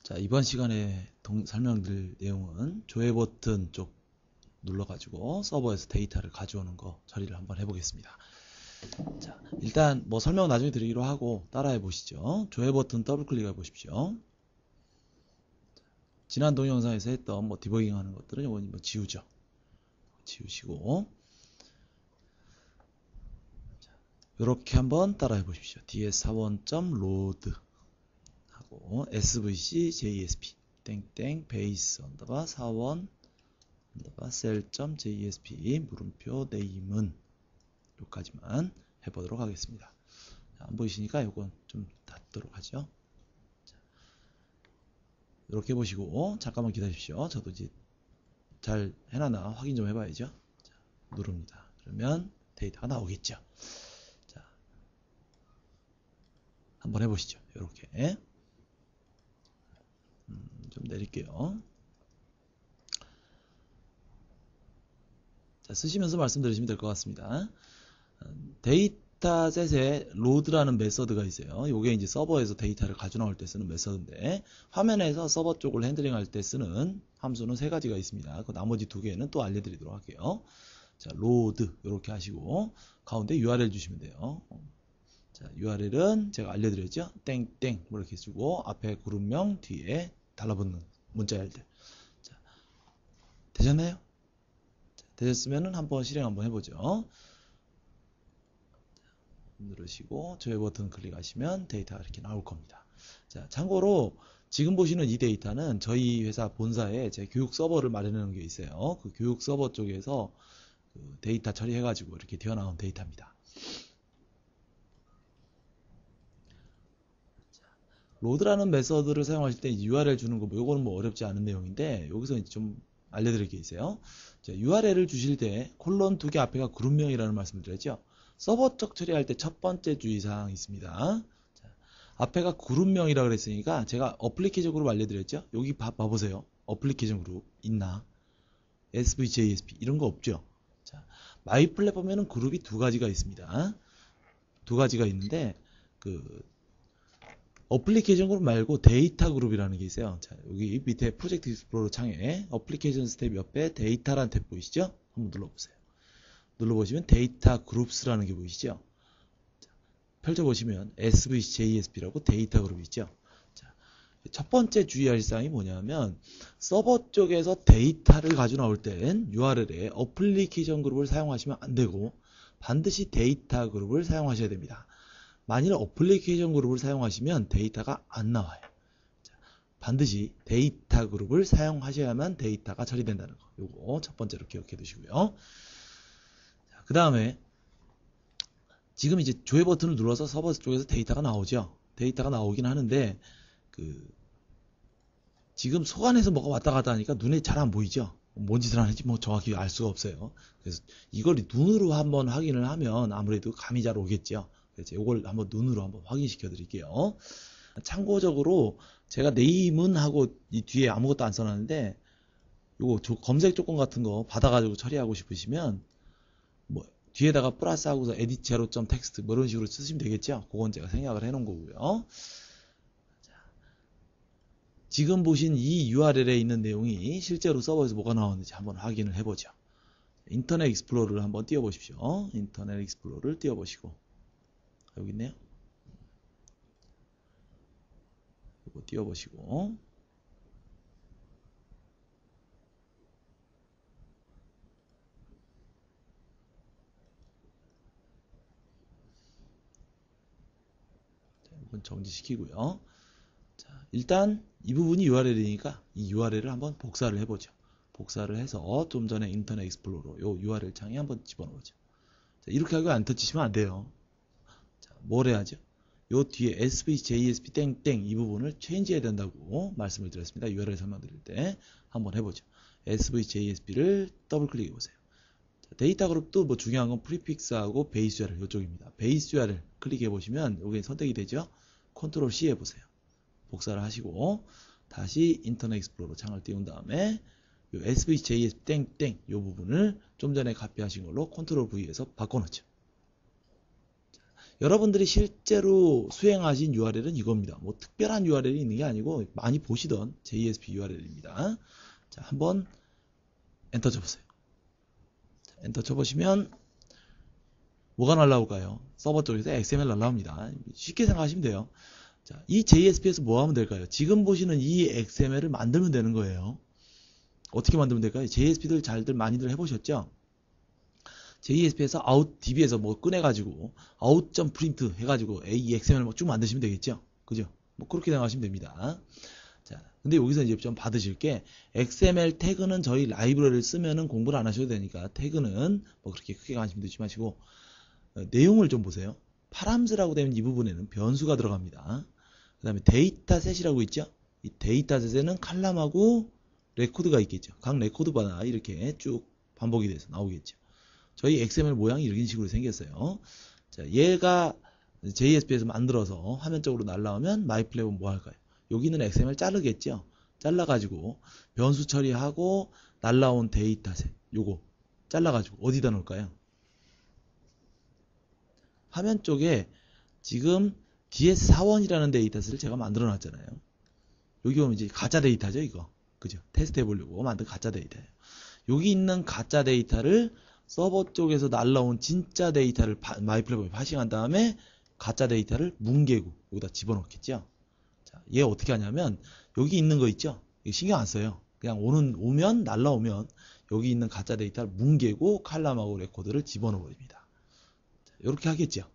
자, 이번 시간에 설명드릴 내용은 조회 버튼 쪽 눌러가지고 서버에서 데이터를 가져오는 거 처리를 한번 해보겠습니다. 자, 일단 뭐 설명 나중에 드리기로 하고 따라해 보시죠. 조회 버튼 더블 클릭해 보십시오. 지난 동영상에서 했던 뭐 디버깅 하는 것들은 이건 뭐 지우죠. 지우시고 이렇게 한번 따라해 보십시오. ds4원.load 하고 svc JSP 땡땡 베이스 언더바 4원 언더바 셀.jsp 물음표 네임은 여기까지만 해보도록 하겠습니다. 자, 안 보이시니까 이건 좀 닫도록 하죠. 자, 이렇게 보시고 잠깐만 기다리십시오. 저도 이제 잘 해놨나 확인 좀 해봐야죠. 자, 누릅니다. 그러면 데이터가 나오겠죠. 자, 한번 해보시죠. 이렇게 좀 내릴게요. 자, 쓰시면서 말씀드리시면 될 것 같습니다. 데이터셋에 로드라는 메서드가 있어요. 이게 이제 서버에서 데이터를 가져 나올 때 쓰는 메서드인데, 화면에서 서버 쪽을 핸들링할 때 쓰는 함수는 세 가지가 있습니다. 그 나머지 두 개는 또 알려드리도록 할게요. 자, 로드 이렇게 하시고 가운데 URL 주시면 돼요. 자, URL은 제가 알려드렸죠. 땡땡 뭐 이렇게 쓰고 앞에 그룹명 뒤에 달라붙는 문자열들. 자, 되셨나요? 자, 되셨으면 한번 실행 한번 해보죠. 누르시고 조회 버튼 클릭하시면 데이터가 이렇게 나올 겁니다. 자, 참고로 지금 보시는 이 데이터는 저희 회사 본사에 제 교육 서버를 마련해 놓은 게 있어요. 그 교육 서버 쪽에서 그 데이터 처리해 가지고 이렇게 튀어나온 데이터입니다. 로드라는 메서드를 사용하실 때 URL 주는 거, 요거는 뭐 어렵지 않은 내용인데, 여기서 좀 알려드릴 게 있어요. 자, URL을 주실 때 콜론 두 개 앞에가 그룹명이라는 말씀을 드렸죠. 서버 쪽 처리할 때 첫 번째 주의사항이 있습니다. 자, 앞에가 그룹명이라고 그랬으니까 제가 어플리케이션 그룹 알려드렸죠. 여기 봐보세요. 어플리케이션 그룹 있나? SVJSP 이런 거 없죠. 자, 마이 플랫폼에는 그룹이 두 가지가 있습니다. 두 가지가 있는데 어플리케이션 그룹 말고 데이터 그룹이라는 게 있어요. 자, 여기 밑에 프로젝트 익스플로러 창에 어플리케이션 스텝 옆에 데이터라는 탭 보이시죠? 한번 눌러보세요. 눌러보시면 데이터 그룹스라는 게 보이시죠? 자, 펼쳐보시면 SVJSP라고 데이터 그룹이 있죠? 자, 첫 번째 주의할 사항이 뭐냐면 서버 쪽에서 데이터를 가져 나올 땐 URL에 어플리케이션 그룹을 사용하시면 안 되고 반드시 데이터 그룹을 사용하셔야 됩니다. 만일 어플리케이션 그룹을 사용하시면 데이터가 안 나와요. 자, 반드시 데이터 그룹을 사용하셔야만 데이터가 처리된다는 거. 요거 첫 번째로 기억해 두시고요. 그 다음에 지금 이제 조회 버튼을 눌러서 서버 쪽에서 데이터가 나오죠. 데이터가 나오긴 하는데 지금 소관에서 뭐가 왔다 갔다 하니까 눈에 잘 안 보이죠. 뭔 짓을 하는지 뭐 정확히 알 수가 없어요. 그래서 이걸 눈으로 한번 확인을 하면 아무래도 감이 잘 오겠죠. 그래서 이걸 한번 눈으로 한번 확인시켜 드릴게요. 참고적으로 제가 네임은 하고 이 뒤에 아무것도 안 써놨는데 요거 검색 조건 같은 거 받아가지고 처리하고 싶으시면 뭐 뒤에다가 플러스 하고서 edit 제로.txt 뭐 이런 식으로 쓰시면 되겠죠. 그건 제가 생략을 해놓은 거고요. 자, 지금 보신 이 URL에 있는 내용이 실제로 서버에서 뭐가 나오는지 한번 확인을 해보죠. 인터넷 익스플로러를 한번 띄워보십시오. 인터넷 익스플로러를 띄워보시고 여기 있네요. 이거 띄워보시고 자, 이건 정지시키고요. 자, 일단 이 부분이 URL이니까 이 URL을 한번 복사를 해보죠. 복사를 해서 좀 전에 인터넷 익스플로러 요 URL 창에 한번 집어넣어보죠. 자, 이렇게 하고 안 터치시면 안 돼요. 뭘 해야죠? 요 뒤에 SVJSP 땡땡 이 부분을 체인지 해야 된다고 말씀을 드렸습니다. URL 설명드릴 때 한번 해보죠. SVJSP를 더블 클릭해 보세요. 데이터 그룹도 뭐 중요한 건 프리픽스하고 베이스 URL 이쪽입니다. 베이스 URL 클릭해 보시면 여기 선택이 되죠. 컨트롤 C 해보세요. 복사를 하시고 다시 인터넷 익스플로러 창을 띄운 다음에 요 SVJSP 땡땡 이 부분을 좀 전에 카피하신 걸로 컨트롤 V에서 바꿔놓죠. 여러분들이 실제로 수행하신 URL은 이겁니다. 뭐 특별한 URL이 있는 게 아니고 많이 보시던 JSP URL입니다. 자, 한번 엔터 쳐보세요. 자, 엔터 쳐보시면 뭐가 날라올까요? 서버 쪽에서 XML 날라옵니다. 쉽게 생각하시면 돼요. 자, 이 JSP에서 뭐 하면 될까요? 지금 보시는 이 XML을 만들면 되는 거예요. 어떻게 만들면 될까요? JSP들 잘들 많이들 해보셨죠? JSP에서 DB에서 뭐 꺼내가지고 out.print 해가지고 이 XML 쭉 만드시면 되겠죠? 그죠? 뭐 그렇게 생각하시면 됩니다. 자, 근데 여기서 이제 좀 받으실 게 XML 태그는 저희 라이브러리를 쓰면은 공부를 안 하셔도 되니까 태그는 뭐 그렇게 크게 관심 두지 마시고 내용을 좀 보세요. 파람스라고 되면 이 부분에는 변수가 들어갑니다. 그 다음에 데이터셋이라고 있죠? 이 데이터셋에는 칼럼하고 레코드가 있겠죠. 각 레코드마다 이렇게 쭉 반복이 돼서 나오겠죠. 저희 XML 모양이 이런 식으로 생겼어요. 자, 얘가 JSP에서 만들어서 화면적으로 날라오면 마이플랩은 뭐 할까요? 여기는 XML 자르겠죠. 잘라가지고 변수 처리하고 날라온 데이터셋 요거 잘라가지고 어디다 놓을까요? 화면 쪽에 지금 DS41이라는 데이터셋을 제가 만들어 놨잖아요. 여기 보면 이제 가짜 데이터죠, 이거. 그죠? 테스트 해보려고 만든 가짜 데이터예요. 여기 있는 가짜 데이터를 서버 쪽에서 날라온 진짜 데이터를 마이플랫폼에 파싱한 다음에 가짜 데이터를 뭉개고 여기다 집어넣겠죠. 자, 얘 어떻게 하냐면 여기 있는 거 있죠? 신경 안 써요. 그냥 오면 날라오면 여기 있는 가짜 데이터를 뭉개고 칼럼하고 레코드를 집어넣어 버립니다. 이렇게 하겠죠.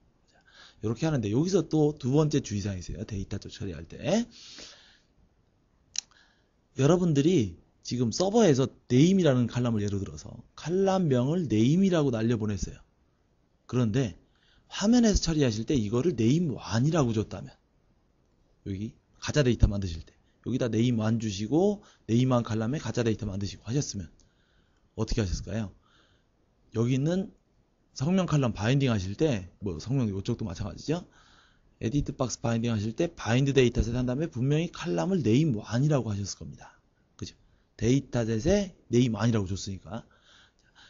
이렇게 하는데 여기서 또 두 번째 주의사항이 있어요. 데이터 쪽 처리할 때 여러분들이 지금 서버에서 name이라는 칼럼을 예로 들어서 칼럼명을 name이라고 날려보냈어요. 그런데 화면에서 처리하실 때 이거를 name1이라고 줬다면 여기 가짜 데이터 만드실 때 여기다 name1 주시고 name1 칼럼에 가짜 데이터 만드시고 하셨으면 어떻게 하셨을까요? 여기 있는 성명 칼럼 바인딩 하실 때 뭐 성명 이쪽도 마찬가지죠. 에디트 박스 바인딩 하실 때 바인드 데이터셋 한 다음에 분명히 칼럼을 name1이라고 하셨을 겁니다. 그죠? 데이터셋에 name1이라고 줬으니까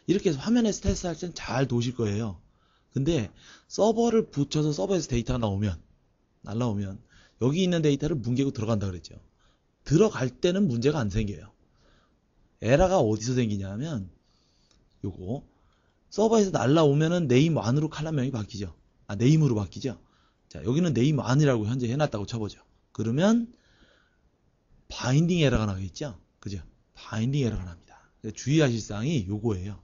이렇게 해서 화면에서 테스트할 때는 잘 도실 거예요. 근데 서버를 붙여서 서버에서 데이터가 날라오면 여기 있는 데이터를 뭉개고 들어간다 그랬죠. 들어갈 때는 문제가 안 생겨요. 에러가 어디서 생기냐면 요거 서버에서 날라오면은 name1으로 칼럼명이 바뀌죠. name으로 바뀌죠. 자, 여기는 name1이라고 현재 해놨다고 쳐보죠. 그러면 바인딩 에러가 나겠죠. 그죠? 바인딩 에러가 납니다. 주의하실 사항이 요거예요.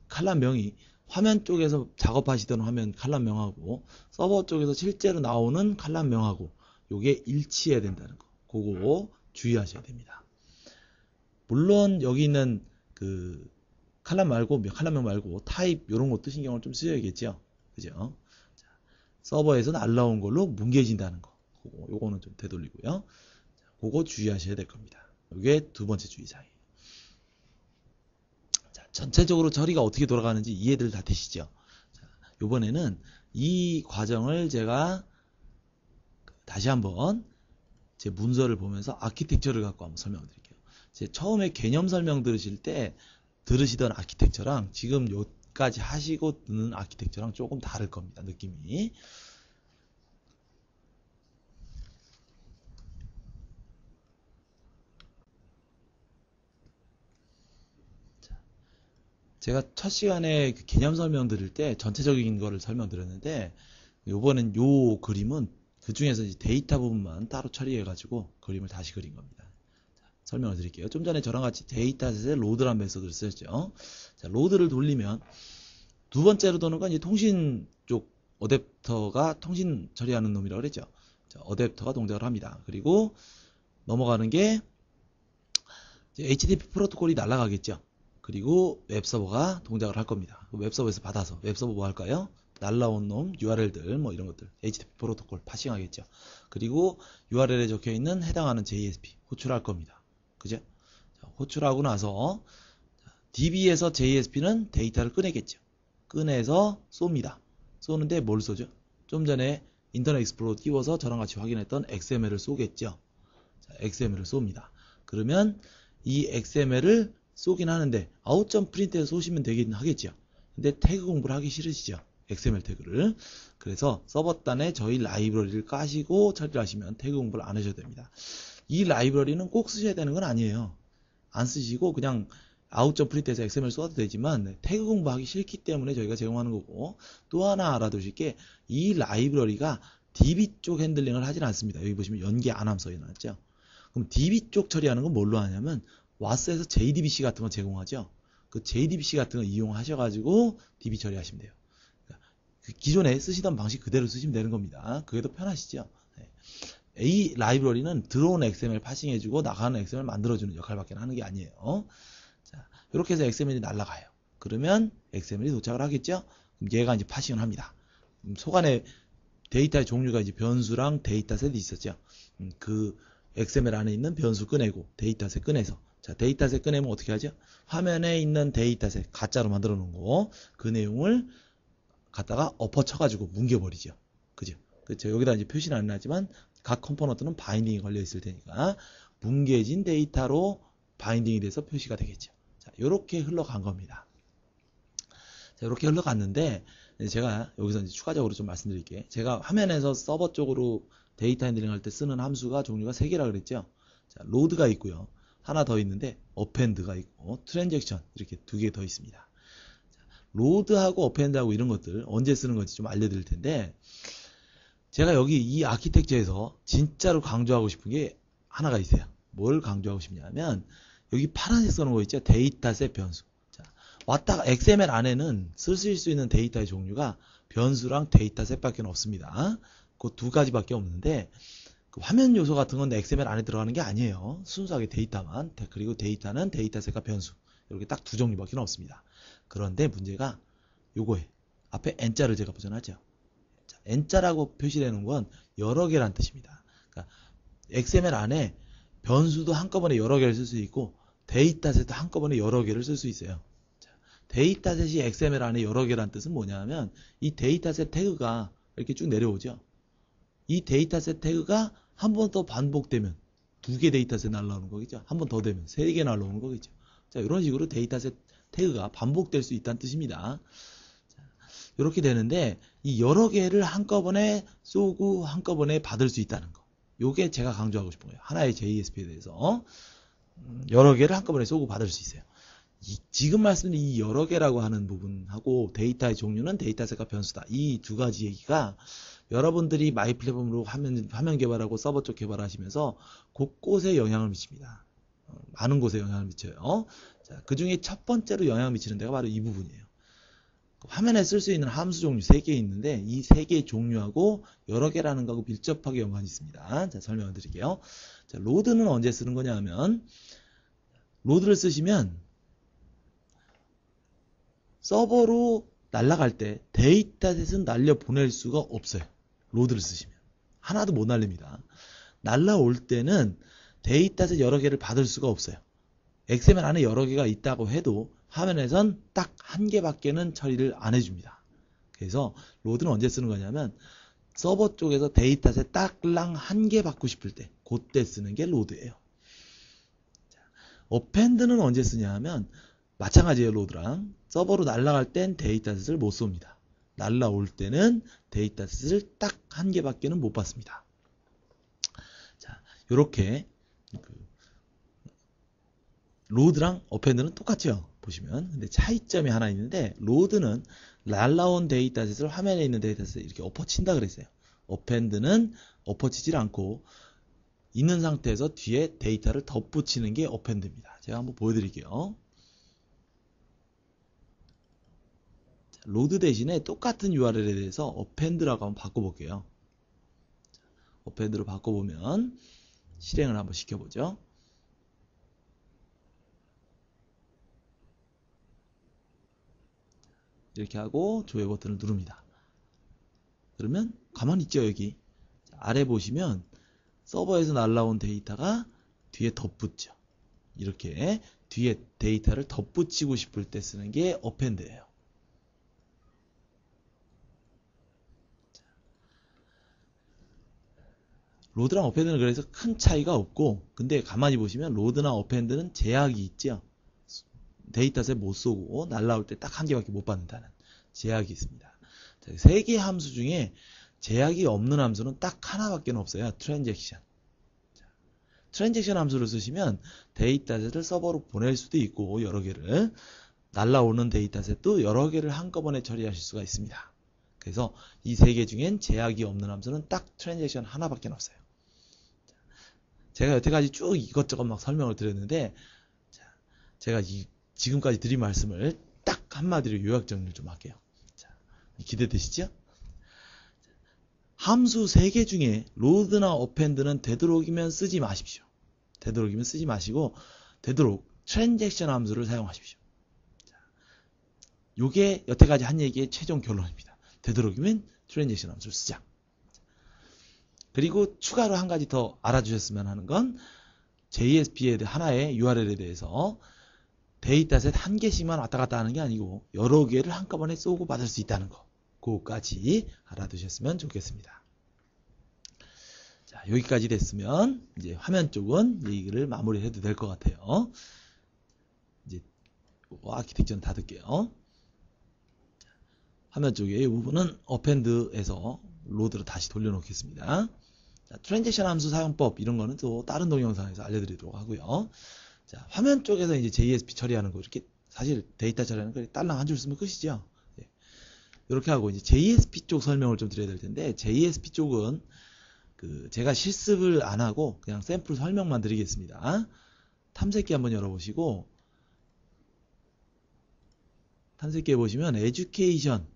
칼럼명이 화면 쪽에서 작업하시던 화면 칼럼명하고 서버 쪽에서 실제로 나오는 칼럼명하고 요게 일치해야 된다는 거. 그거 주의하셔야 됩니다. 물론 여기 있는 그 칼럼명 말고 타입 이런 것도 신경을 좀 쓰셔야겠죠. 그죠? 자, 서버에서 날라온 걸로 뭉개진다는 거. 요거는 좀 되돌리고요. 자, 그거 주의하셔야 될 겁니다. 이게 두 번째 주의사항이에요. 자, 전체적으로 처리가 어떻게 돌아가는지 이해들 다 되시죠? 자, 이번에는 이 과정을 제가 다시 한번 제 문서를 보면서 아키텍처를 갖고 한번 설명드릴게요. 제 처음에 개념 설명 들으시던 아키텍처랑 지금 여기까지 하시고 듣는 아키텍처랑 조금 다를 겁니다. 느낌이. 자, 제가 첫 시간에 그 개념 설명 드릴 때 전체적인 거를 설명드렸는데 이번엔 요 그림은 그 중에서 데이터 부분만 따로 처리해 가지고 그림을 다시 그린 겁니다. 설명을 드릴게요. 좀 전에 저랑 같이 데이터셋에 로드라는 메소드를 쓰였죠. 자, 로드를 돌리면 두 번째로 도는 건 이제 통신 쪽 어댑터가 통신 처리하는 놈이라고 그랬죠. 자, 어댑터가 동작을 합니다. 그리고 넘어가는 게 이제 HTTP 프로토콜이 날아가겠죠. 그리고 웹서버가 동작을 할 겁니다. 웹서버에서 받아서 웹서버 뭐 할까요? 날라온 놈 URL들 뭐 이런 것들 HTTP 프로토콜 파싱하겠죠. 그리고 URL에 적혀 있는 해당하는 JSP 호출할 겁니다. 그죠? 자, 호출하고 나서 DB에서 JSP는 데이터를 꺼내겠죠. 꺼내서 쏩니다. 쏘는데 뭘 쏘죠? 좀 전에 인터넷 익스플로러 띄워서 저랑 같이 확인했던 XML을 쏘겠죠. 자, XML을 쏩니다. 그러면 이 XML을 쏘긴 하는데 out.print에서 쏘시면 되긴 하겠죠. 근데 태그 공부를 하기 싫으시죠? XML 태그를. 그래서 서버단에 저희 라이브러리를 까시고 처리를 하시면 태그 공부를 안 하셔도 됩니다. 이 라이브러리는 꼭 쓰셔야 되는 건 아니에요. 안 쓰시고 그냥 out.prin트에서 XML 써도 되지만 태그 공부하기 싫기 때문에 저희가 제공하는 거고, 또 하나 알아두실 게 이 라이브러리가 DB 쪽 핸들링을 하진 않습니다. 여기 보시면 연계 안함 써있죠. 그럼 DB 쪽 처리하는 건 뭘로 하냐면 와스에서 JDBC 같은 거 제공하죠. 그 JDBC 같은 거 이용하셔가지고 DB 처리하시면 돼요. 그 기존에 쓰시던 방식 그대로 쓰시면 되는 겁니다. 그게 더 편하시죠. 네. 이 라이브러리는 들어오는 XML 파싱해주고 나가는 XML 만들어주는 역할밖에 하는 게 아니에요. 자, 이렇게 해서 XML이 날아가요. 그러면 XML이 도착을 하겠죠. 그럼 얘가 이제 파싱을 합니다. 속안에 데이터의 종류가 이제 변수랑 데이터셋이 있었죠. 그 XML 안에 있는 변수 꺼내고 데이터셋 꺼내서, 자, 데이터셋 꺼내면 어떻게 하죠? 화면에 있는 데이터셋 가짜로 만들어 놓은 거, 그 내용을 갖다가 엎어쳐가지고 뭉개버리죠. 그죠? 그렇죠. 여기다 이제 표시는 안 나지만 각 컴포넌트는 바인딩이 걸려 있을 테니까 뭉개진 데이터로 바인딩이 돼서 표시가 되겠죠. 자, 요렇게 흘러간 겁니다. 자, 이렇게 흘러갔는데 제가 여기서 이제 추가적으로 좀 말씀드릴게요. 제가 화면에서 서버 쪽으로 데이터 핸들링 할 때 쓰는 함수가 종류가 3개라 그랬죠. 자, 로드가 있고요. 하나 더 있는데 어펜드가 있고 트랜잭션 이렇게 2개 더 있습니다. 자, 로드하고 어펜드하고 이런 것들 언제 쓰는 건지 좀 알려드릴 텐데, 제가 여기 이 아키텍처에서 진짜로 강조하고 싶은 게 하나가 있어요. 뭘 강조하고 싶냐면 여기 파란색 써놓은 거 있죠. 데이터셋 변수. 자, 왔다가 XML 안에는 쓰실 수 있는 데이터의 종류가 변수랑 데이터셋밖에 없습니다. 그 2가지밖에 없는데 그 화면 요소 같은 건 XML 안에 들어가는 게 아니에요. 순수하게 데이터만. 그리고 데이터는 데이터셋과 변수. 이렇게 딱 2종류밖에 없습니다. 그런데 문제가 요거에 앞에 N자를 제가 보존하죠. N자라고 표시되는 건 여러 개란 뜻입니다. 그러니까 XML 안에 변수도 한꺼번에 여러 개를 쓸 수 있고 데이터셋도 한꺼번에 여러 개를 쓸 수 있어요. 자, 데이터셋이 XML 안에 여러 개란 뜻은 뭐냐면 이 데이터셋 태그가 이렇게 쭉 내려오죠. 이 데이터셋 태그가 한 번 더 반복되면 2개 데이터셋 날라오는 거겠죠. 한 번 더 되면 3개 날라오는 거겠죠. 자, 이런 식으로 데이터셋 태그가 반복될 수 있다는 뜻입니다. 이렇게 되는데 이 여러 개를 한꺼번에 쏘고 한꺼번에 받을 수 있다는 거. 요게 제가 강조하고 싶은 거예요. 하나의 JSP에 대해서 여러 개를 한꺼번에 쏘고 받을 수 있어요. 지금 말씀드린 이 여러 개라고 하는 부분하고 데이터의 종류는 데이터셋과 변수다. 이 2가지 얘기가 여러분들이 마이 플랫폼으로 화면 개발하고 서버 쪽 개발하시면서 곳곳에 영향을 미칩니다. 많은 곳에 영향을 미쳐요. 자, 그 중에 첫 번째로 영향을 미치는 데가 바로 이 부분이에요. 화면에 쓸 수 있는 함수 종류 3개 있는데 이 3개의 종류하고 여러 개라는 거하고 밀접하게 연관이 있습니다. 자, 설명을 드릴게요. 자, 로드는 언제 쓰는 거냐 하면 로드를 쓰시면 서버로 날아갈 때 데이터셋은 날려보낼 수가 없어요. 로드를 쓰시면 하나도 못 날립니다. 날라올 때는 데이터셋 여러 개를 받을 수가 없어요. XML 안에 여러 개가 있다고 해도 화면에선 딱 1개밖에는 처리를 안 해줍니다. 그래서 로드는 언제 쓰는 거냐면 서버 쪽에서 데이터셋 딱랑 1개 받고 싶을 때 그때 쓰는 게 로드예요. 어펜드는 언제 쓰냐 하면 마찬가지예요. 로드랑 서버로 날아갈 땐 데이터셋을 못 쏩니다. 날아올 때는 데이터셋을 딱 1개밖에는 못 받습니다. 자, 요렇게 로드랑 어펜드는 똑같죠. 보시면. 근데 차이점이 하나 있는데 로드는 날라온 데이터셋을 화면에 있는 데이터셋을 이렇게 엎어친다 그랬어요. 어펜드는 엎어치질 않고 있는 상태에서 뒤에 데이터를 덧붙이는 게 어펜드입니다. 제가 한번 보여드릴게요. 자, 로드 대신에 똑같은 URL에 대해서 어펜드라고 한번 바꿔볼게요. 어펜드로 바꿔보면 실행을 한번 시켜보죠. 이렇게 하고 조회 버튼을 누릅니다. 그러면 가만히 있죠. 여기 아래 보시면 서버에서 날라온 데이터가 뒤에 덧붙죠. 이렇게 뒤에 데이터를 덧붙이고 싶을 때 쓰는 게 어펜드예요. 로드랑 어펜드는 그래서 큰 차이가 없고, 근데 가만히 보시면 로드나 어펜드는 제약이 있죠. 데이터셋 못 쏘고 날라올 때 딱 1개밖에 못 받는다는 제약이 있습니다. 세 개 함수 중에 제약이 없는 함수는 딱 하나밖에 없어요. 트랜잭션. 트랜잭션 함수를 쓰시면 데이터셋을 서버로 보낼 수도 있고 여러 개를 날라오는 데이터셋도 여러 개를 한꺼번에 처리하실 수가 있습니다. 그래서 이 세 개 중엔 제약이 없는 함수는 딱 트랜잭션 하나밖에 없어요. 제가 여태까지 쭉 이것저것 막 설명을 드렸는데 제가 지금까지 드린 말씀을 딱 한마디로 요약 정리를 좀 할게요. 기대되시죠? 함수 3개 중에 로드나 어펜드는 되도록이면 쓰지 마십시오. 되도록이면 쓰지 마시고 되도록 트랜잭션 함수를 사용하십시오. 요게 여태까지 한 얘기의 최종 결론입니다. 되도록이면 트랜잭션 함수를 쓰자. 그리고 추가로 한 가지 더 알아주셨으면 하는 건 JSP의 하나의 URL에 대해서 데이터셋 한 개씩만 왔다 갔다 하는 게 아니고 여러 개를 한꺼번에 쏘고 받을 수 있다는 거. 그거까지 알아두셨으면 좋겠습니다. 자, 여기까지 됐으면 이제 화면 쪽은 얘기를 마무리해도 될 것 같아요. 이제 아키텍처는 닫을게요. 화면 쪽에 이 부분은 어펜드에서 로드로 다시 돌려놓겠습니다. 자, 트랜잭션 함수 사용법 이런 거는 또 다른 동영상에서 알려드리도록 하고요. 자, 화면 쪽에서 이제 JSP 처리하는 거 이렇게 사실 데이터 처리하는 거 딸랑 한 줄 쓰면 끝이죠. 네. 이렇게 하고 이제 JSP 쪽 설명을 좀 드려야 될 텐데 JSP 쪽은 제가 실습을 안 하고 그냥 샘플 설명만 드리겠습니다. 탐색기 한번 열어보시고 탐색기에 보시면 에듀케이션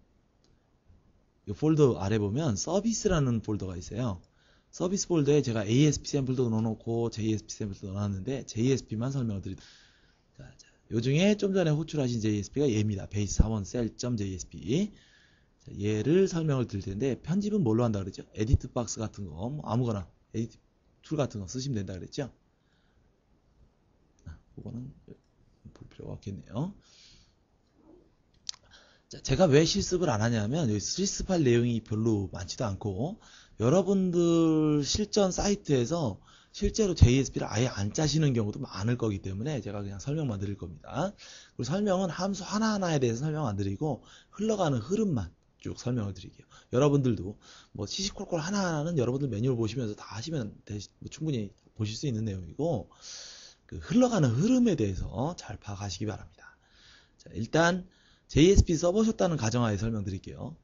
이 폴더 아래 보면 서비스라는 폴더가 있어요. 서비스 폴더에 제가 ASP 샘플도 넣어놓고 JSP 샘플도 넣어놨는데 JSP만 설명을 드리도록. 요 중에 좀 전에 호출하신 JSP가 얘입니다. base 4원 cell.jsp. 얘를 설명을 드릴 텐데 편집은 뭘로 한다 그랬죠? 에디트 박스 같은 거, 뭐 아무거나 에디트 툴 같은 거 쓰시면 된다 그랬죠? 그거는 볼 필요가 없겠네요. 자, 제가 왜 실습을 안 하냐면 여기 실습할 내용이 별로 많지도 않고 여러분들 실전 사이트에서 실제로 JSP를 아예 안 짜시는 경우도 많을 거기 때문에 제가 그냥 설명만 드릴 겁니다. 그리고 설명은 함수 하나하나에 대해서 설명 안 드리고 흘러가는 흐름만 쭉 설명을 드릴게요. 여러분들도 뭐 시시콜콜 하나하나는 여러분들 메뉴를 보시면서 다 하시면 충분히 보실 수 있는 내용이고 흘러가는 흐름에 대해서 잘 파악하시기 바랍니다. 자, 일단 JSP 써보셨다는 가정하에 설명드릴게요.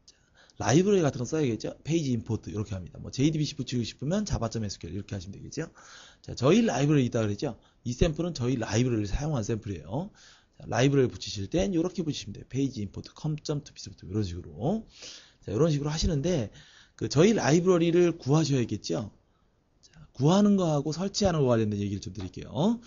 라이브러리 같은 거 써야겠죠? 페이지 임포트 이렇게 합니다. 뭐 JDBC 붙이고 싶으면 java.sql 이렇게 하시면 되겠죠? 자, 저희 라이브러리 있다 그랬죠? 이 샘플은 저희 라이브러리를 사용한 샘플이에요. 자, 라이브러리 붙이실 땐 이렇게 붙이시면 돼요. 페이지 임포트 com.tbc 이런 식으로. 자, 이런 식으로 하시는데 저희 라이브러리를 구하셔야겠죠? 자, 구하는 거하고 설치하는 거 관련된 얘기를 좀 드릴게요.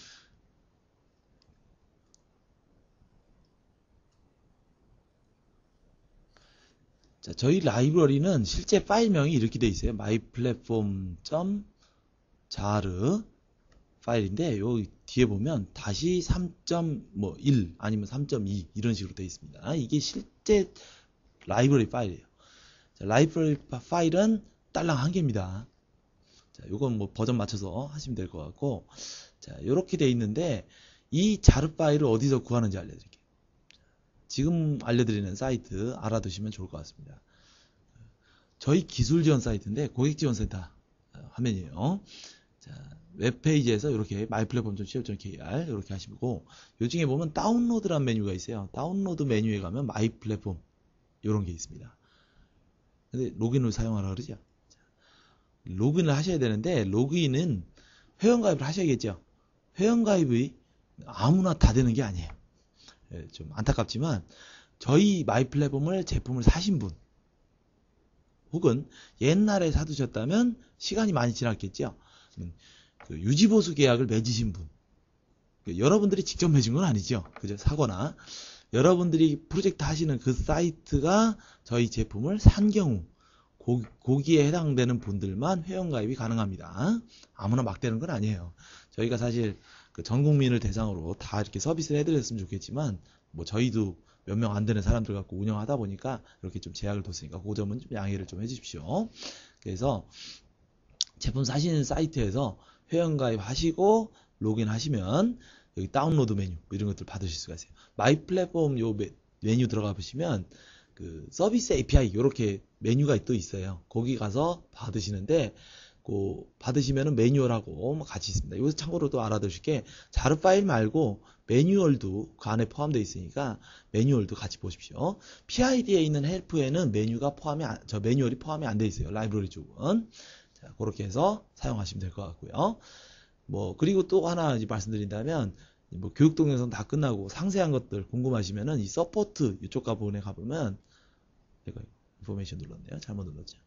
자, 저희 라이브러리는 실제 파일명이 이렇게 돼 있어요. myplatform.jar 파일인데 요 뒤에 보면 다시 3.1 아니면 3.2 이런 식으로 돼 있습니다. 이게 실제 라이브러리 파일이에요. 자, 라이브러리 파일은 딸랑 한 개입니다. 자, 요건 뭐 버전 맞춰서 하시면 될 것 같고, 자, 요렇게 돼 있는데 이 자르 파일을 어디서 구하는지 알려드릴게요. 지금 알려드리는 사이트 알아두시면 좋을 것 같습니다. 저희 기술 지원 사이트인데 고객지원센터 화면이에요. 자, 웹페이지에서 이렇게 myplatform.co.kr 이렇게 하시고 요 중에 보면 다운로드란 메뉴가 있어요. 다운로드 메뉴에 가면 myplatform 이런 게 있습니다. 근데 로그인을 사용하라 그러죠. 자, 로그인을 하셔야 되는데 로그인은 회원가입을 하셔야겠죠. 회원가입이 아무나 다 되는 게 아니에요. 좀 안타깝지만 저희 마이플랫폼을 제품을 사신 분 혹은 옛날에 사두셨다면 시간이 많이 지났겠죠. 유지보수 계약을 맺으신 분 여러분들이 직접 맺은 건 아니죠. 그죠? 사거나 여러분들이 프로젝트 하시는 그 사이트가 저희 제품을 산 경우 거기에 해당되는 분들만 회원가입이 가능합니다. 아무나 막 되는 건 아니에요. 저희가 사실 전 국민을 대상으로 다 이렇게 서비스를 해드렸으면 좋겠지만 뭐 저희도 몇 명 안 되는 사람들 갖고 운영하다 보니까 이렇게 좀 제약을 뒀으니까 그 점은 좀 양해를 좀 해주십시오. 그래서 제품 사시는 사이트에서 회원가입 하시고 로그인 하시면 여기 다운로드 메뉴 이런 것들 받으실 수가 있어요. 마이 플랫폼 요 메뉴 들어가 보시면 그 서비스 API 이렇게 메뉴가 또 있어요. 거기 가서 받으시는데 그 받으시면은 매뉴얼하고 뭐 같이 있습니다. 이거 참고로 또 알아두실 게 자르 파일 말고 매뉴얼도 그 안에 포함되어 있으니까 매뉴얼도 같이 보십시오. PID에 있는 헬프에는 매뉴얼이 포함이 안 돼 있어요. 라이브러리 쪽은. 자, 그렇게 해서 사용하시면 될 것 같고요. 뭐 그리고 또 하나 이제 말씀드린다면 뭐 교육 동영상 다 끝나고 상세한 것들 궁금하시면은 이 서포트 이쪽 부분에 가보면 제가 인포메이션 눌렀네요. 잘못 눌렀죠.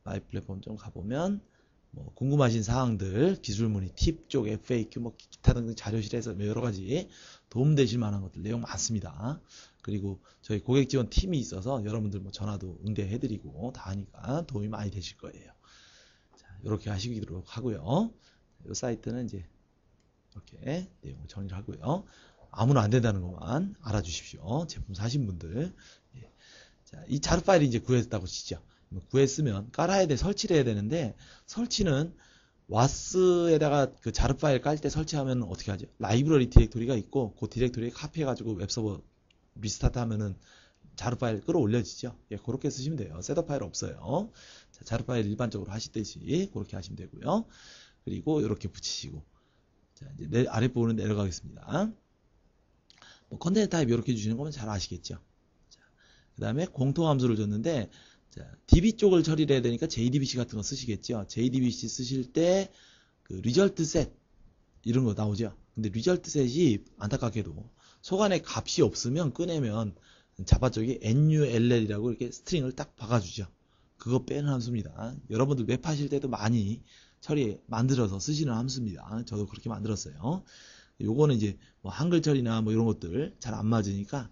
마이 플랫폼 좀 가보면 뭐 궁금하신 사항들, 기술 문의, 팁 쪽, FAQ, 뭐 기타 등등 자료실에서 여러 가지 도움되실 만한 것들 내용 많습니다. 그리고 저희 고객 지원 팀이 있어서 여러분들 뭐 전화도 응대해드리고 다 하니까 도움이 많이 되실 거예요. 자, 이렇게 하시도록 하고요. 이 사이트는 이제 이렇게 내용을 정리를 하고요. 아무나 안 된다는 것만 알아주십시오. 제품 사신 분들. 예. 자, 이 자르 파일이 이제 구했다고 치죠. 구했으면 깔아야 돼, 설치를 해야 되는데, 설치는 와스에다가 그 자르 파일 깔 때 설치하면 어떻게 하죠? 라이브러리 디렉토리가 있고, 그 디렉토리에 카피해가지고 웹서버 리스타트 하면은 자르 파일 끌어올려지죠. 예, 그렇게 쓰시면 돼요. 셋업 파일 없어요. 자, 자르 파일 일반적으로 하시듯이 그렇게 하시면 되고요. 그리고 이렇게 붙이시고, 자, 이제 아랫부분은 내려가겠습니다. 뭐 컨텐츠 타입 이렇게 주시는 거면 잘 아시겠죠. 그 다음에 공통 함수를 줬는데, 자, DB 쪽을 처리를 해야 되니까 JDBC 같은 거 쓰시겠죠. JDBC 쓰실 때, 그, 리절트 셋, 이런 거 나오죠. 근데 리절트 셋이 안타깝게도 소간에 값이 없으면 꺼내면 자바 쪽이 NULL이라고 이렇게 스트링을 딱 박아주죠. 그거 빼는 함수입니다. 여러분들 웹 하실 때도 많이 만들어서 쓰시는 함수입니다. 저도 그렇게 만들었어요. 요거는 이제 뭐 한글 처리나 뭐 이런 것들 잘 안 맞으니까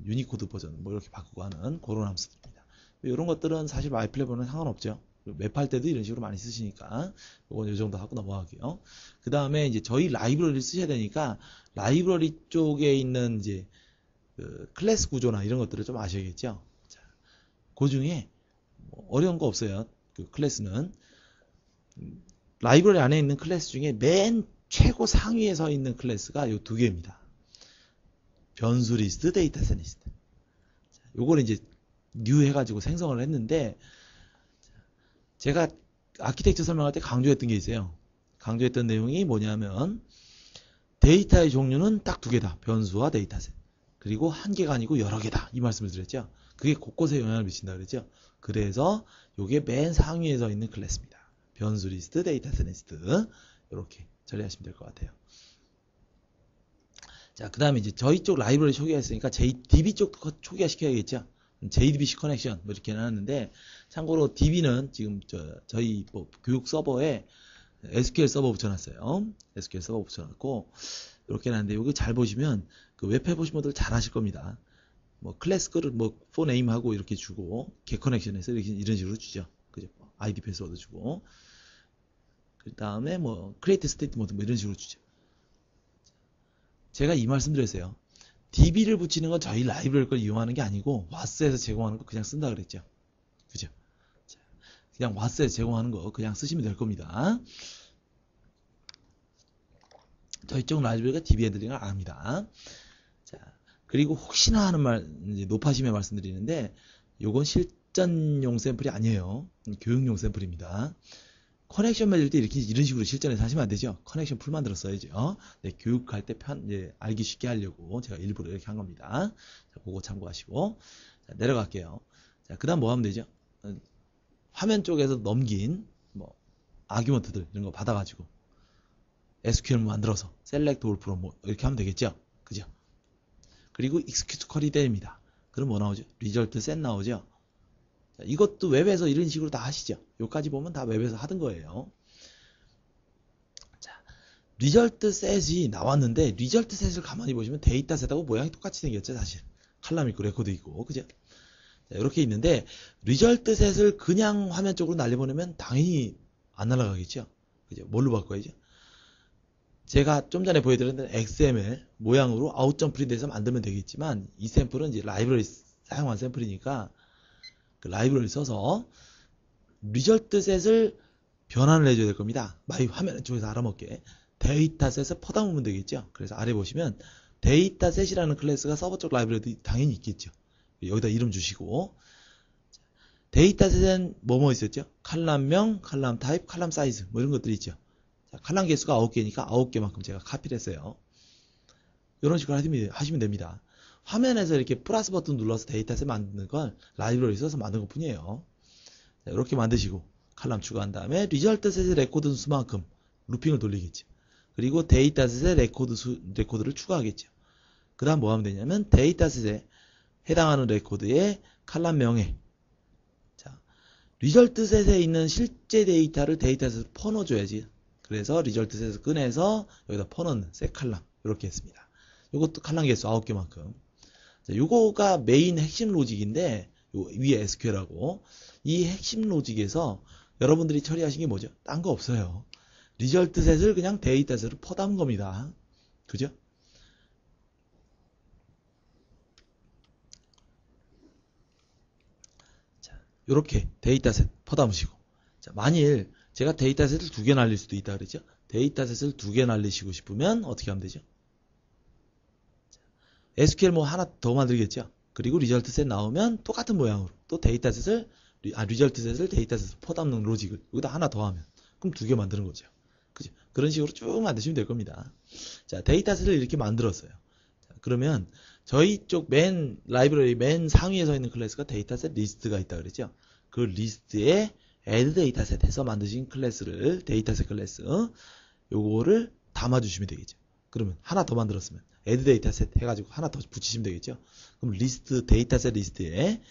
유니코드 버전 뭐 이렇게 바꾸고 하는 그런 함수들입니다. 이런 것들은 사실 마이 플랫폼은 상관없죠. 웹할 때도 이런 식으로 많이 쓰시니까 이건 이 정도 하고 넘어갈게요. 그 다음에 이제 저희 라이브러리를 쓰셔야 되니까 라이브러리 쪽에 있는 이제 그 클래스 구조나 이런 것들을 좀 아셔야겠죠. 자, 그 중에 뭐 어려운 거 없어요. 그 클래스는 라이브러리 안에 있는 클래스 중에 맨 최고 상위에 서 있는 클래스가 이 두 개입니다. 변수 리스트, 데이터셋 리스트. 요거를 이제 뉴 해가지고 생성을 했는데 제가 아키텍처 설명할 때 강조했던 게 있어요. 강조했던 내용이 뭐냐면 데이터의 종류는 딱 두 개다. 변수와 데이터셋. 그리고 한 개가 아니고 여러 개다. 이 말씀을 드렸죠. 그게 곳곳에 영향을 미친다 그랬죠. 그래서 요게 맨 상위에 서 있는 클래스입니다. 변수 리스트, 데이터셋 리스트. 이렇게 처리하시면 될 것 같아요. 자, 그 다음에 이제 저희 쪽 라이브러리 초기화했으니까 DB 쪽도 초기화 시켜야겠죠. JDBC 커넥션 뭐 이렇게 해놨는데 참고로 DB는 지금 저희 뭐 교육 서버에 SQL 서버 붙여놨어요. SQL 서버 붙여놨고 이렇게 해놨는데 여기 잘 보시면 그 웹 해보신 분들 잘 하실 겁니다. 뭐 클래스 거를 뭐 포네임 하고 이렇게 주고 get 커넥션에서 이런 식으로 주죠. 그죠? ID 패스워드 주고 그 다음에 뭐 create statement 뭐 이런 식으로 주죠. 제가 이 말씀 드렸어요. DB를 붙이는 건 저희 라이브러리 걸 이용하는 게 아니고 와스에서 제공하는 거 그냥 쓴다 그랬죠. 그죠? 그냥 와스에서 제공하는 거 그냥 쓰시면 될 겁니다. 저희 쪽 라이브러리가 DB 핸들링을 안 합니다. 자, 그리고 혹시나 하는 말 이제 높아심에 말씀드리는데 요건 실전용 샘플이 아니에요. 교육용 샘플입니다. 커넥션 맺을 때 이런 식으로 실전에서 하시면 안 되죠. 커넥션 풀 만들었어야죠. 네, 교육할 때 알기 쉽게 하려고 제가 일부러 이렇게 한 겁니다. 자, 그거 참고하시고. 자, 내려갈게요. 자, 그 다음 뭐 하면 되죠? 화면 쪽에서 넘긴, 뭐, 아규먼트들, 이런 거 받아가지고, SQL 만들어서, select all from, 뭐, 이렇게 하면 되겠죠? 그죠? 그리고 execute query 됩니다. 그럼 뭐 나오죠? result set 나오죠? 자, 이것도 웹에서 이런 식으로 다 하시죠. 여기까지 보면 다 웹에서 하던 거예요. 자, 리절트 셋이 나왔는데 리절트 셋을 가만히 보시면 데이터 셋하고 모양이 똑같이 생겼죠. 사실 칼럼 있고 레코드 있고 그죠? 자, 이렇게 있는데 리절트 셋을 그냥 화면 쪽으로 날려보내면 당연히 안 날아가겠죠. 그죠? 뭘로 바꿔야죠? 제가 좀 전에 보여드렸던 XML 모양으로 out.print해서 만들면 되겠지만 이 샘플은 이제 라이브러리 사용한 샘플이니까 그 라이브러리 써서 리절트 셋을 변환을 해줘야 될 겁니다. 마이 화면 쪽에서 알아먹게 데이터셋을 퍼담으면 되겠죠. 그래서 아래 보시면 데이터셋이라는 클래스가 서버 쪽 라이브러리도 당연히 있겠죠. 여기다 이름 주시고, 데이터셋엔 뭐뭐 있었죠? 칼럼명, 칼럼 타입, 칼럼 사이즈 뭐 이런 것들이 있죠. 자, 칼럼 개수가 9개니까 9개만큼 제가 카피를 했어요. 이런 식으로 하시면 됩니다. 화면에서 이렇게 플러스 버튼 눌러서 데이터셋 만드는 건 라이브러리 써서 만든 것 뿐이에요. 자, 이렇게 만드시고 칼럼 추가한 다음에 리절트셋의 레코드 수만큼 루핑을 돌리겠죠. 그리고 데이터셋의 레코드를 추가하겠죠. 그 다음 뭐 하면 되냐면 데이터셋에 해당하는 레코드의 칼럼명에 리절트셋에 있는 실제 데이터를 데이터셋으로 퍼넣어줘야지. 그래서 리절트셋을 꺼내서 여기다 퍼넣는 셋 칼럼 이렇게 했습니다. 이것도 칼럼 개수 9개만큼. 요거가 메인 핵심 로직인데 요 위에 SQL하고 이 핵심 로직에서 여러분들이 처리하신 게 뭐죠? 딴 거 없어요. 리절트셋을 그냥 데이터셋으로 퍼담은 겁니다. 그죠? 이렇게 데이터셋 퍼담으시고, 자, 만일 제가 데이터셋을 2개 날릴 수도 있다 그랬죠? 데이터셋을 2개 날리시고 싶으면 어떻게 하면 되죠? SQL 뭐 하나 더 만들겠죠? 그리고 리절트셋 나오면 똑같은 모양으로 또 리절트셋을 데이터셋으로 퍼담는 로직을 여기다 하나 더 하면 그럼 2개 만드는 거죠. 그죠? 그런 식으로 쭉 만드시면 될 겁니다. 자, 데이터셋을 이렇게 만들었어요. 자, 그러면 저희 쪽 맨 라이브러리 맨 상위에 서 있는 클래스가 데이터셋 리스트가 있다 그랬죠. 그 리스트에 add 데이터셋 해서 만드신 클래스를 데이터셋 클래스 요거를 담아주시면 되겠죠. 그러면 하나 더 만들었으면 add 데이터셋 해가지고 하나 더 붙이시면 되겠죠. 그럼 리스트 데이터셋 리스트에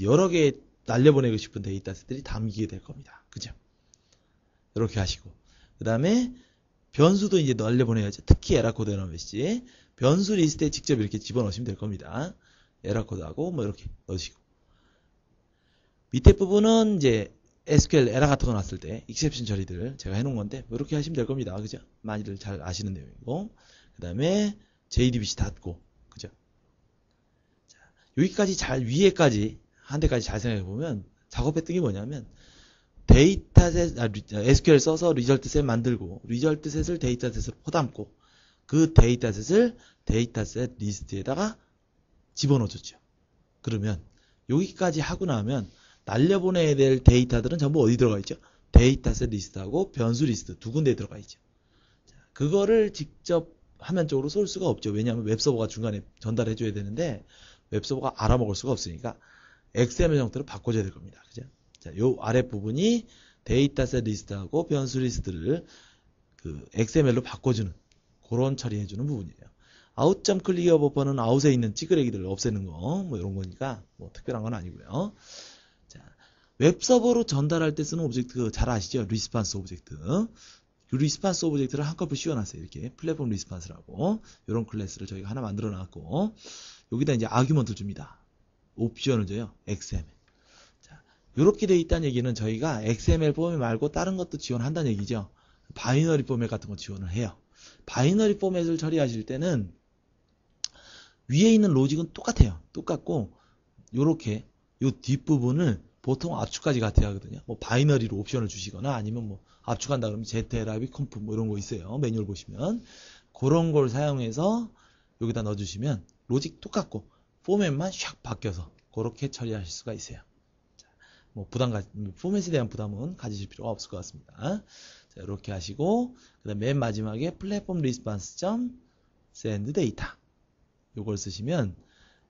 여러 개 날려보내고 싶은 데이터셋들이 담기게 될 겁니다. 그죠? 이렇게 하시고 그 다음에 변수도 이제 날려보내야죠. 특히 에러코드 나오듯이 변수 리스트에 직접 이렇게 집어넣으시면 될 겁니다. 에러코드하고 뭐 이렇게 넣으시고 밑에 부분은 이제 SQL 에러 같은 거 났을 때 익셉션 처리들 제가 해놓은 건데 뭐 이렇게 하시면 될 겁니다. 그죠? 많이들 잘 아시는 내용이고 그 다음에 JDBC 닫고 그죠? 자, 여기까지 잘 위에까지 한 대까지 잘 생각해 보면 작업했던 게 뭐냐면 데이터셋 SQL 써서 리절트셋 만들고 리절트셋을 데이터셋으로 퍼담고 그 데이터셋을 데이터셋 리스트에다가 집어넣어줬죠. 그러면 여기까지 하고 나면 날려보내야 될 데이터들은 전부 어디 들어가 있죠? 데이터셋 리스트하고 변수 리스트 두 군데에 들어가 있죠. 자, 그거를 직접 화면 쪽으로 쏠 수가 없죠. 왜냐하면 웹서버가 중간에 전달해줘야 되는데 웹서버가 알아먹을 수가 없으니까 XML 형태로 바꿔줘야 될 겁니다. 그죠? 자, 요 아랫부분이 데이터셋 리스트하고 변수 리스트를 그 XML로 바꿔주는 그런 처리해주는 부분이에요. 아웃점 클리어 버퍼는 아웃에 있는 찌끄레기들을 없애는 거, 뭐 이런 거니까 뭐 특별한 건 아니고요. 자, 웹서버로 전달할 때 쓰는 오브젝트 잘 아시죠? 리스판스 오브젝트. 이 리스판스 오브젝트를 한꺼풀 씌워놨어요. 이렇게 플랫폼 리스판스라고 이런 클래스를 저희가 하나 만들어놨고 여기다 이제 아규먼트를 줍니다. 옵션을 줘요. XML. 자, 이렇게 돼 있다는 얘기는 저희가 XML 포맷 말고 다른 것도 지원한다는 얘기죠. 바이너리 포맷 같은 거 지원을 해요. 바이너리 포맷을 처리하실 때는 위에 있는 로직은 똑같아요. 똑같고 요렇게 요 뒷부분을 보통 압축까지 같이 하거든요. 뭐 바이너리로 옵션을 주시거나 아니면 뭐 압축한다 그러면 ZLIB 컴프 뭐 이런 거 있어요. 매뉴얼 보시면 그런 걸 사용해서 여기다 넣어주시면 로직 똑같고 포맷만 샥 바뀌어서 그렇게 처리하실 수가 있어요. 자, 뭐 포맷에 대한 부담은 가지실 필요가 없을 것 같습니다. 자, 이렇게 하시고 그다음 맨 마지막에 플랫폼 리스판스 점 send 데이터 요걸 쓰시면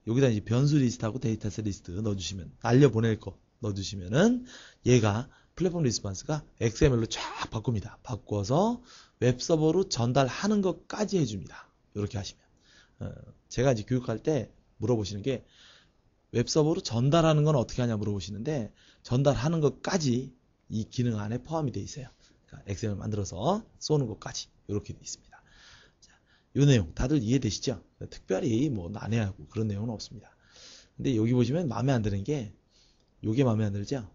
여기다 이제 변수 리스트하고 데이터셋 리스트 넣어주시면 날려보낼 거 넣어주시면은 얘가 플랫폼 리스판스가 XML로 쫙 바꿉니다. 바꿔서 웹서버로 전달하는 것까지 해줍니다. 이렇게 하시면 제가 이제 교육할 때 물어보시는 게 웹서버로 전달하는 건 어떻게 하냐 물어보시는데 전달하는 것까지 이 기능 안에 포함이 되어 있어요. 그러니까 XML 만들어서 쏘는 것까지 이렇게 되어 있습니다. 자, 이 내용 다들 이해되시죠? 특별히 뭐 난해하고 그런 내용은 없습니다. 근데 여기 보시면 마음에 안 드는 게 요게 마음에 안 들죠?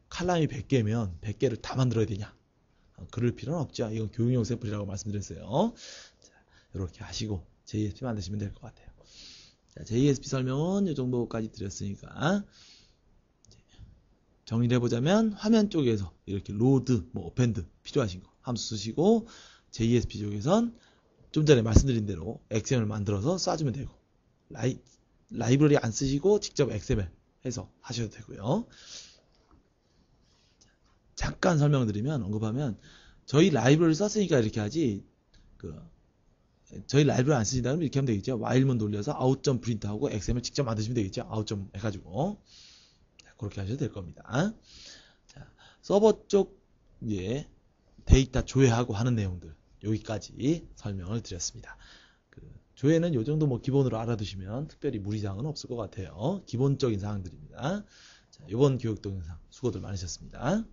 칼럼이 100개면 100개를 다 만들어야 되냐? 그럴 필요는 없죠. 이건 교육용 샘플이라고 말씀드렸어요. 자, 이렇게 하시고 JSP 만드시면 될 것 같아요. 자, JSP 설명은 이 정도까지 드렸으니까 정리를 해보자면 화면 쪽에서 이렇게 로드, 뭐 어펜드 필요하신 거 함수 쓰시고 JSP 쪽에선 좀 전에 말씀드린 대로 XML 만들어서 쏴주면 되고 라이브러리 안 쓰시고 직접 XML 해서 하셔도 되고요. 잠깐 설명드리면, 언급하면, 저희 라이브러리 썼으니까 이렇게 하지, 저희 라이브러리 안 쓰신다면 이렇게 하면 되겠죠. while문 돌려서 아웃점 프린트하고 XML 직접 만드시면 되겠죠. 아웃점 해가지고. 그렇게 하셔도 될 겁니다. 자, 서버 쪽, 예, 데이터 조회하고 하는 내용들, 여기까지 설명을 드렸습니다. 조회는 요 정도 뭐 기본으로 알아두시면 특별히 무리사항은 없을 것 같아요. 기본적인 사항들입니다. 자, 이번 교육 동영상 수고들 많으셨습니다.